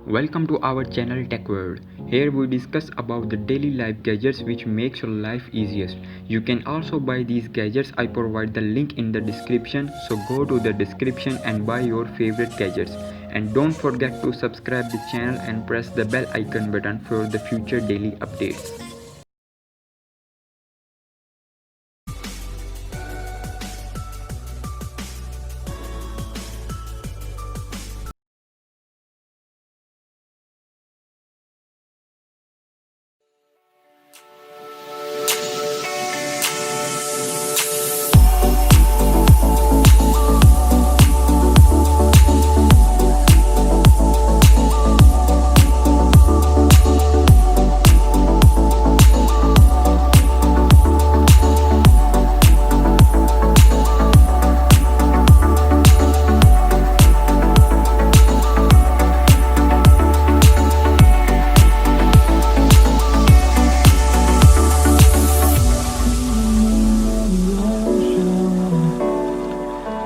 Welcome to our channel Tech World. Here we discuss about the daily life gadgets which makes your life easiest. You can also buy these gadgets. I provide the link in the description, so go to the description and buy your favorite gadgets. And don't forget to subscribe the channel and press the bell icon button for the future daily updates.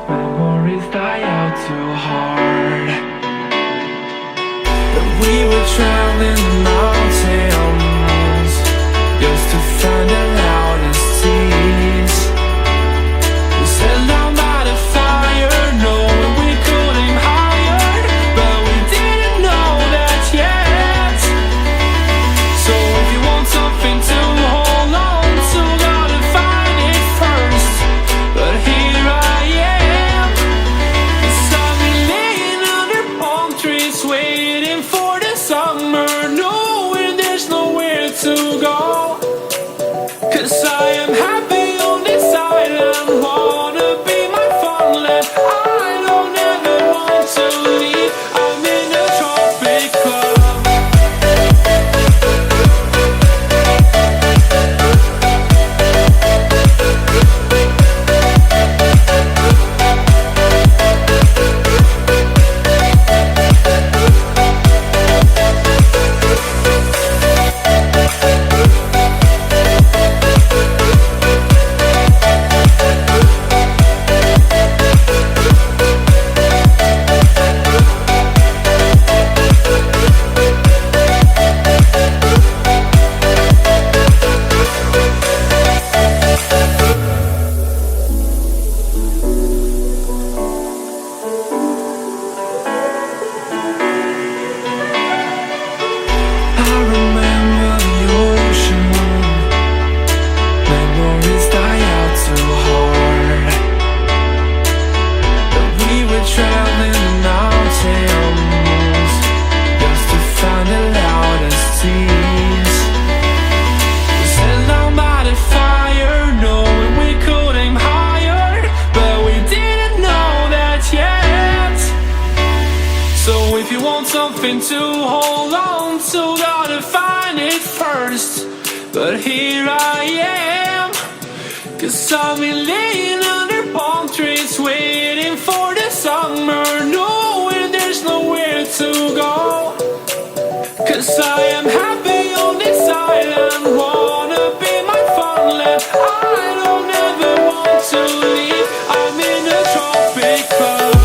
Memories die out too hard. But we were traveling the mountains just to find the loudest seas. We set down by the fire, knowing we could aim higher, but we didn't know that yet. So if you want something to hold on to, gotta find it first. But here I am, waiting for the summer, knowing there's nowhere to go. 'Cause I am happy on this island, wanna be my farmland. I don't ever want to leave, I'm in a tropic club. If you want something to hold on to, gotta find it first. But here I am, 'cause I've been laying under palm trees, waiting for the summer, knowing there's nowhere to go. 'Cause I am happy on this island, wanna be my farmland. I don't ever want to leave, I'm in a tropic club.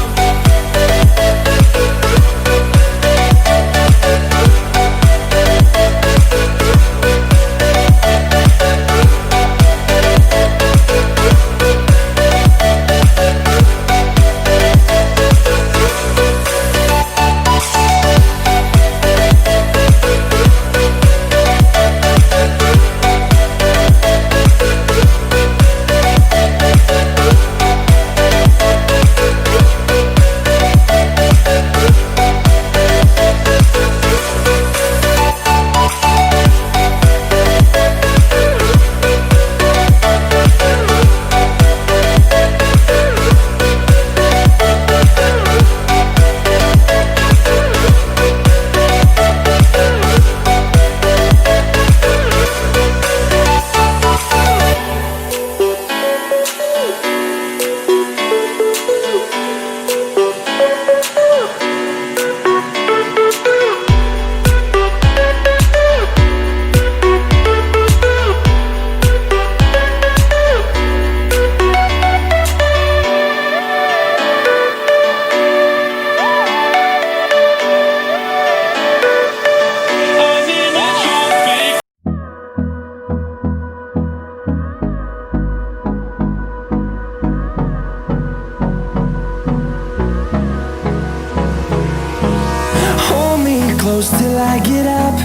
close till I get up.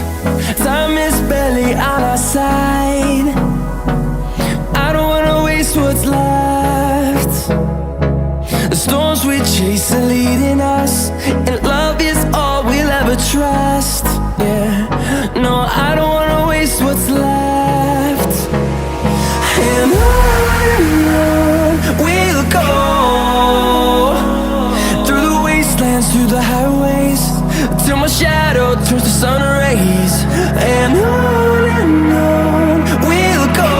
Time is barely on our side. I don't wanna waste what's left. The storms we chase are leading us, and love is all we'll ever trust. Yeah, no, I don't wanna waste what's left. And on we'll go, through the wastelands, through the highways, till my shadow turns to sun rays. And on we'll go,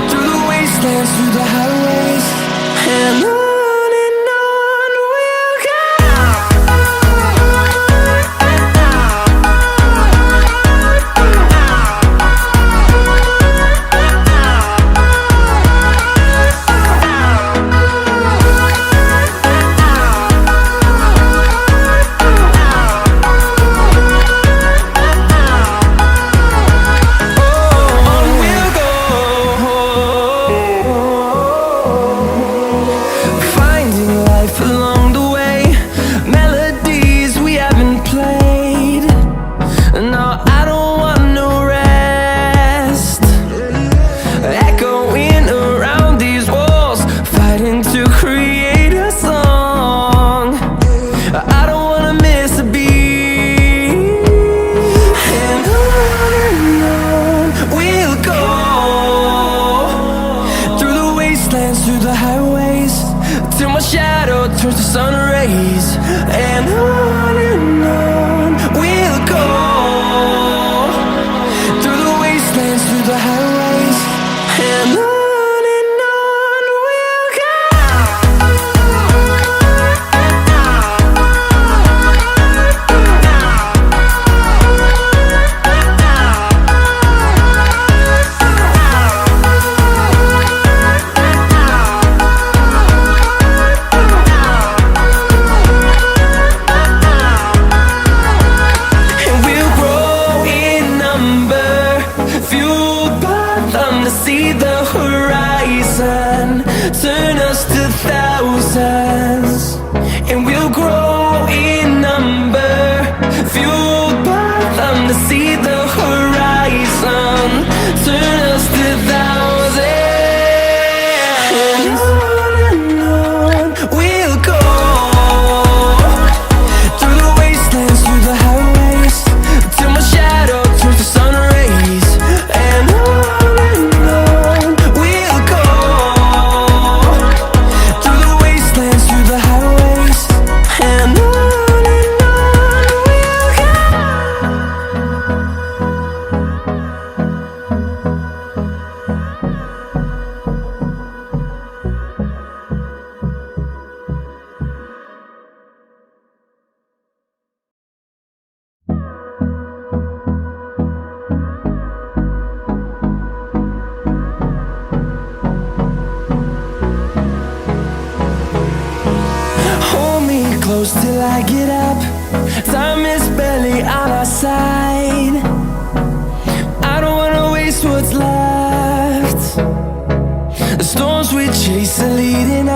through the wastelands, through the highways, and on we'll go. Through the highways, till my shadow turns to sun rays. And on we'll go, through the wastelands, through the highways, and on we'll go. See the horizon, turn us to thousands, and we'll grow in number, fueled by them to see the horizon, turn us to thousands. And on we'll go, through the wastelands, through the highways, till my shadow turns to sun rays. And close till I get up. Time is barely on our side. I don't wanna waste what's left. The storms we chase are leading